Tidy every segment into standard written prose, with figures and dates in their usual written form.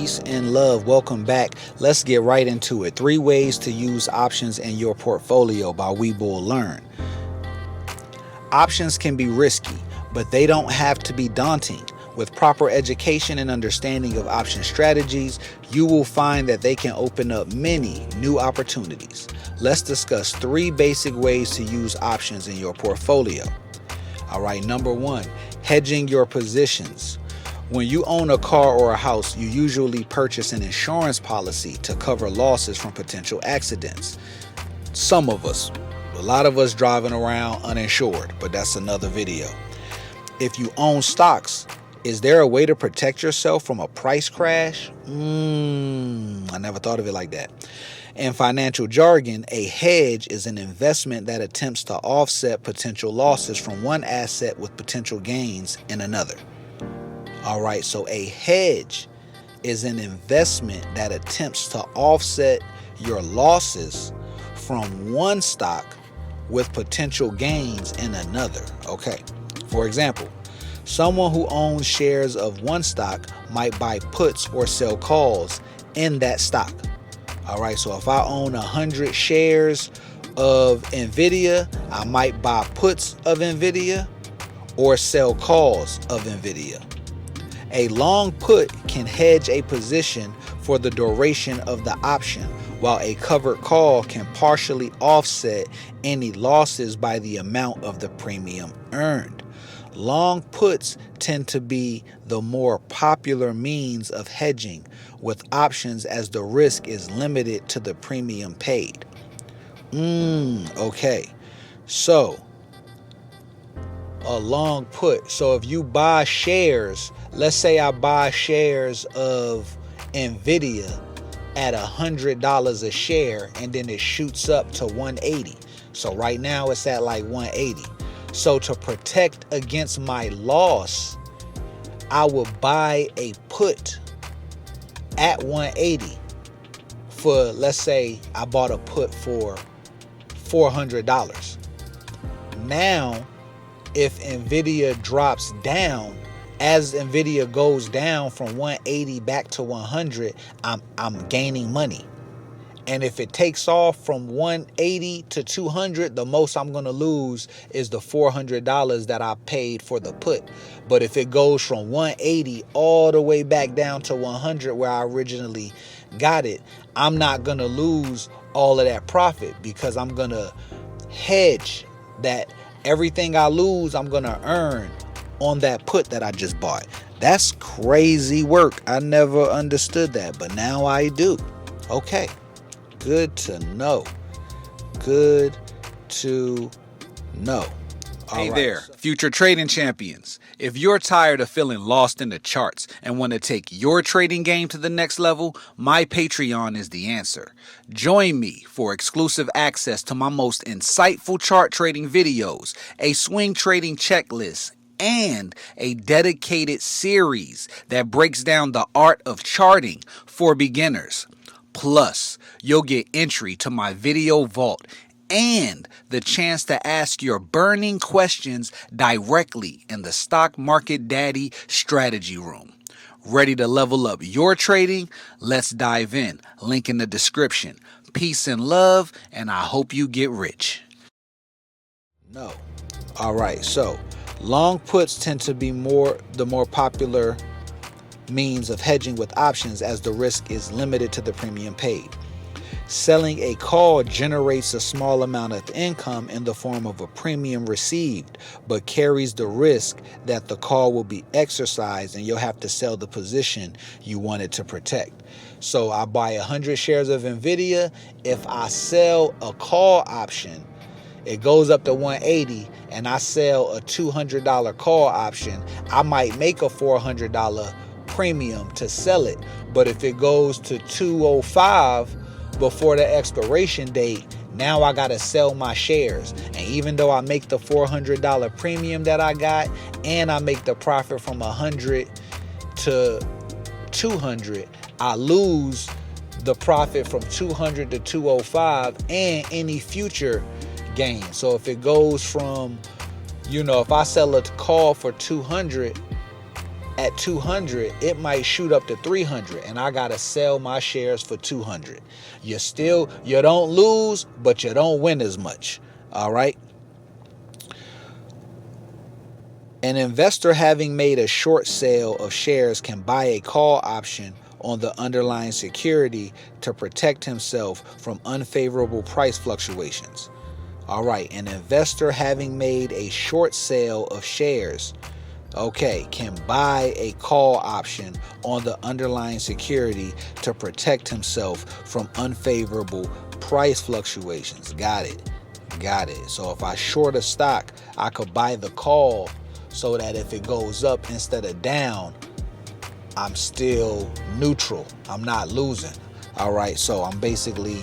peace and love. Welcome back. Let's get right into it. 3 ways to use options in your portfolio by Webull Learn. Options can be risky, but they don't have to be daunting. With proper education and understanding of option strategies, you will find that they can open up many new opportunities. Let's discuss 3 basic ways to use options in your portfolio. All right, number 1, hedging your positions. When you own a car or a house, you usually purchase an insurance policy to cover losses from potential accidents. Some of us, a lot of us driving around uninsured, but that's another video. If you own stocks, is there a way to protect yourself from a price crash? I never thought of it like that. In financial jargon, a hedge is an investment that attempts to offset potential losses from one asset with potential gains in another. All right, so a hedge is an investment that attempts to offset your losses from one stock with potential gains in another. Okay, for example, someone who owns shares of one stock might buy puts or sell calls in that stock. All right, so if I own 100 shares of NVIDIA, I might buy puts of NVIDIA or sell calls of NVIDIA. A long put can hedge a position for the duration of the option, while a covered call can partially offset any losses by the amount of the premium earned. Long puts tend to be the more popular means of hedging, with options as the risk is limited to the premium paid. Okay. So, a long put. So if you buy shares, let's say I buy shares of NVIDIA at $100 a share, and then it shoots up to 180. So right now it's at like 180. So to protect against my loss, I would buy a put at 180 for, let's say I bought a put for $400. Now, if NVIDIA drops down, as NVIDIA goes down from 180 back to 100, I'm gaining money. And if it takes off from 180 to 200, the most I'm going to lose is the $400 that I paid for the put. But if it goes from 180 all the way back down to 100 where I originally got it, I'm not going to lose all of that profit, because I'm going to hedge that. Everything I lose, I'm going to earn on that put that I just bought. That's crazy work. I never understood that, but now I do. Okay. Good to know. Good to know. Hey there, future trading champions. If you're tired of feeling lost in the charts and want to take your trading game to the next level, my Patreon is the answer. Join me for exclusive access to my most insightful chart trading videos, a swing trading checklist, and a dedicated series that breaks down the art of charting for beginners. Plus, you'll get entry to my video vault and the chance to ask your burning questions directly in the Stock Market Daddie strategy room. Ready to level up your trading? Let's dive in. Link in the description. Peace and love, and I hope you get rich. No. All right, so long puts tend to be the more popular means of hedging with options, as the risk is limited to the premium paid. Selling a call generates a small amount of income in the form of a premium received, but carries the risk that the call will be exercised and you'll have to sell the position you wanted to protect. So I buy 100 shares of NVIDIA. If I sell a call option, it goes up to 180, and I sell a $200 call option, I might make a $400 premium to sell it. But if it goes to 205 before the expiration date, now I got to sell my shares. And even though I make the $400 premium that I got, and I make the profit from 100 to 200, I lose the profit from 200 to 205 and any future gain. So if it goes from, if I sell a call for 200 at 200, it might shoot up to 300 and I got to sell my shares for 200. You don't lose, but you don't win as much. All right. An investor having made a short sale of shares can buy a call option on the underlying security to protect himself from unfavorable price fluctuations. All right, an investor having made a short sale of shares, can buy a call option on the underlying security to protect himself from unfavorable price fluctuations. Got it. So if I short a stock, I could buy the call so that if it goes up instead of down, I'm still neutral. I'm not losing. All right, so I'm basically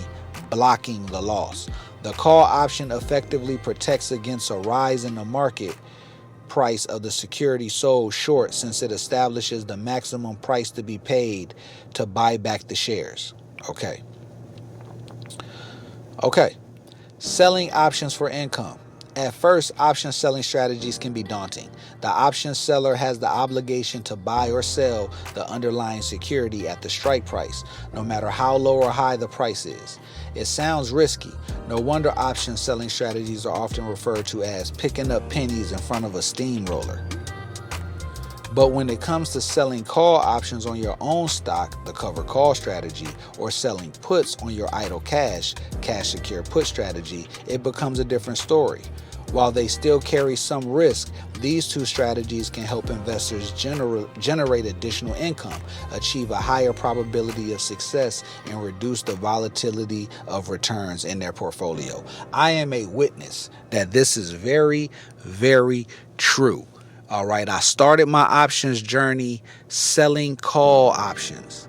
blocking the loss. The call option effectively protects against a rise in the market price of the security sold short, since it establishes the maximum price to be paid to buy back the shares. Okay. Selling options for income. At first, option selling strategies can be daunting. The option seller has the obligation to buy or sell the underlying security at the strike price, no matter how low or high the price is. It sounds risky. No wonder option selling strategies are often referred to as picking up pennies in front of a steamroller. But when it comes to selling call options on your own stock, the covered call strategy, or selling puts on your idle cash secure put strategy, it becomes a different story. While they still carry some risk, these two strategies can help investors generate additional income, achieve a higher probability of success, and reduce the volatility of returns in their portfolio. I am a witness that this is very, very true. All right, I started my options journey selling call options.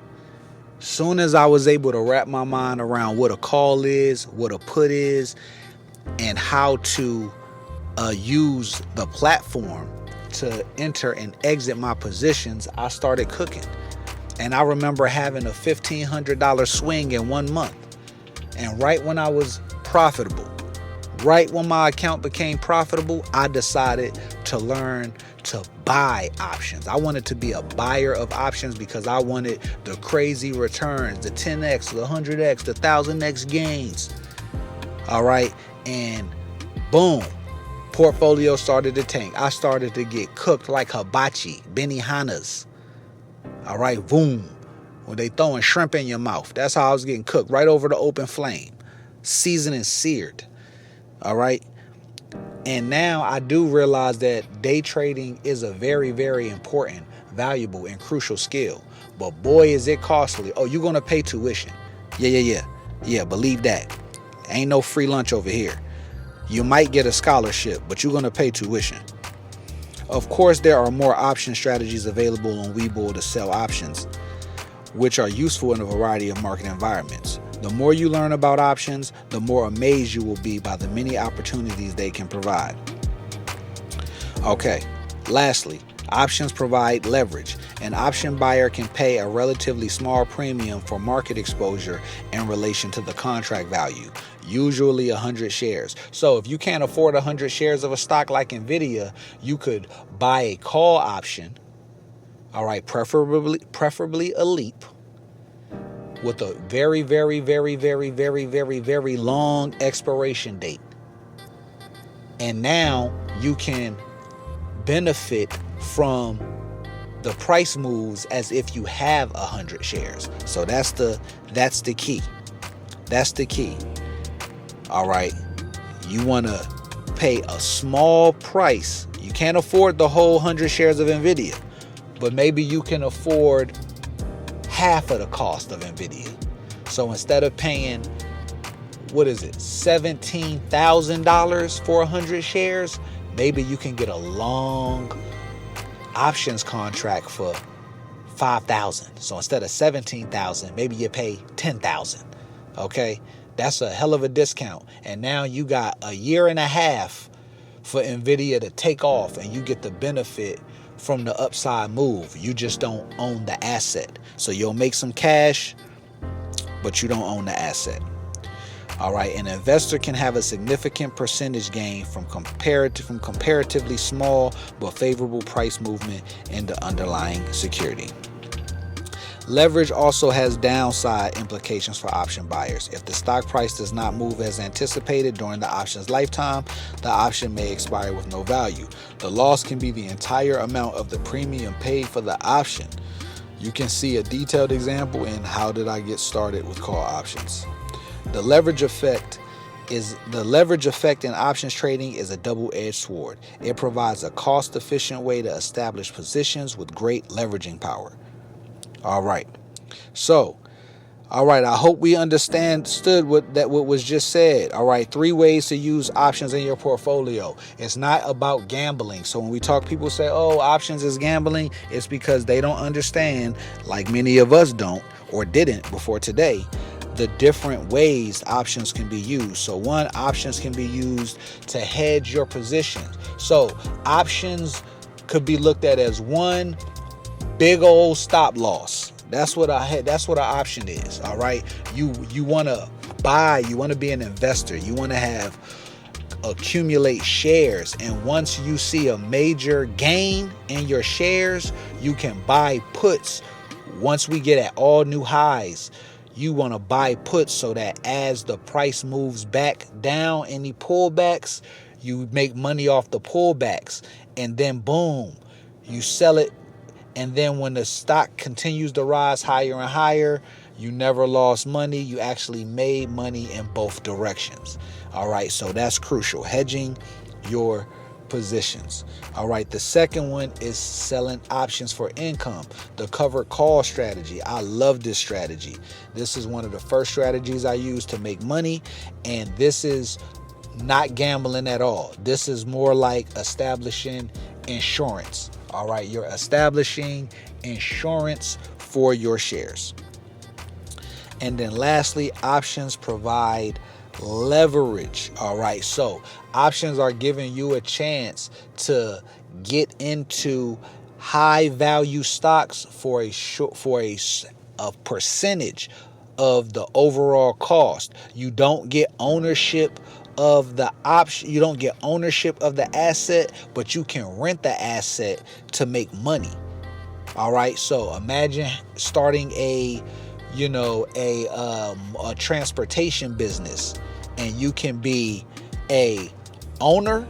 Soon as I was able to wrap my mind around what a call is, what a put is, and how to use the platform to enter and exit my positions, I started cooking. And I remember having a $1,500 swing in 1 month. And right when I was profitable, right when my account became profitable, I decided to learn to buy options. I wanted to be a buyer of options because I wanted the crazy returns, the 10x, the 100x, the 1000x gains. All right. And boom, portfolio started to tank. I started to get cooked like hibachi, Benihanas. All right. Boom. When they throwing shrimp in your mouth. That's how I was getting cooked, right over the open flame, seasoned and seared. All right. And now I do realize that day trading is a very, very important, valuable, and crucial skill. But boy, is it costly. Oh, you're going to pay tuition. Yeah, believe that. Ain't no free lunch over here. You might get a scholarship, but you're going to pay tuition. Of course, there are more option strategies available on Webull to sell options, which are useful in a variety of market environments. The more you learn about options, the more amazed you will be by the many opportunities they can provide. Okay, lastly, options provide leverage. An option buyer can pay a relatively small premium for market exposure in relation to the contract value, usually 100 shares. So if you can't afford 100 shares of a stock like Nvidia, you could buy a call option, all right, preferably a leap, with a very, very, very, very, very, very, very long expiration date. And now you can benefit from the price moves as if you have 100 shares. So that's the key. That's the key. All right. You want to pay a small price. You can't afford the whole 100 shares of Nvidia, but maybe you can afford half of the cost of Nvidia. So instead of paying, $17,000 for 100 shares, maybe you can get a long options contract for $5,000. So instead of $17,000, maybe you pay $10,000. Okay, that's a hell of a discount. And now you got a year and a half for Nvidia to take off, and you get the benefit from the upside move. You just don't own the asset. So you'll make some cash, but you don't own the asset. All right, an investor can have a significant percentage gain from comparatively small but favorable price movement in the underlying security. Leverage also has downside implications for option buyers. If the stock price does not move as anticipated during the option's lifetime, the option may expire with no value. The loss can be the entire amount of the premium paid for the option. You can see a detailed example in How Did I Get Started with Call Options. The leverage effect in options trading is a double-edged sword. It provides a cost-efficient way to establish positions with great leveraging power. All right. I hope we understood what was just said. All right, 3 ways to use options in your portfolio. It's not about gambling. So when we talk, people say, "Oh, options is gambling." It's because they don't understand, like many of us don't or didn't before today, the different ways options can be used. So one, options can be used to hedge your positions. So options could be looked at as one big old stop loss. That's what an option is. All right. You want to buy, you want to be an investor, you want to accumulate shares. And once you see a major gain in your shares, you can buy puts. Once we get at all new highs, you want to buy puts so that as the price moves back down, any pullbacks, you make money off the pullbacks. And then boom, you sell it. And then when the stock continues to rise higher and higher, you never lost money. You actually made money in both directions. All right, so that's crucial. Hedging your positions. All right, the second one is selling options for income. The covered call strategy. I love this strategy. This is one of the first strategies I use to make money. And this is not gambling at all. This is more like establishing insurance. All right, you're establishing insurance for your shares. And then lastly, options provide leverage. All right, so options are giving you a chance to get into high value stocks for a percentage of the overall cost. You don't get ownership of the option, you don't get ownership of the asset, but you can rent the asset to make money. All right, so imagine starting a transportation business, and you can be a owner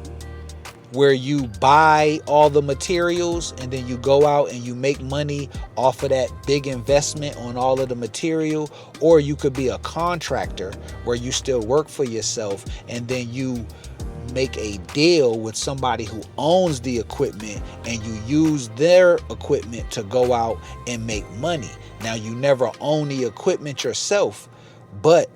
where you buy all the materials and then you go out and you make money off of that big investment on all of the material. Or you could be a contractor where you still work for yourself and then you make a deal with somebody who owns the equipment and you use their equipment to go out and make money. Now, you never own the equipment yourself, but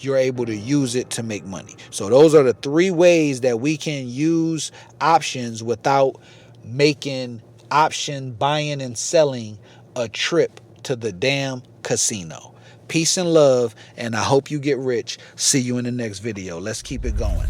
you're able to use it to make money. So those are the 3 ways that we can use options without making option buying and selling a trip to the damn casino. Peace and love, and I hope you get rich. See you in the next video. Let's keep it going.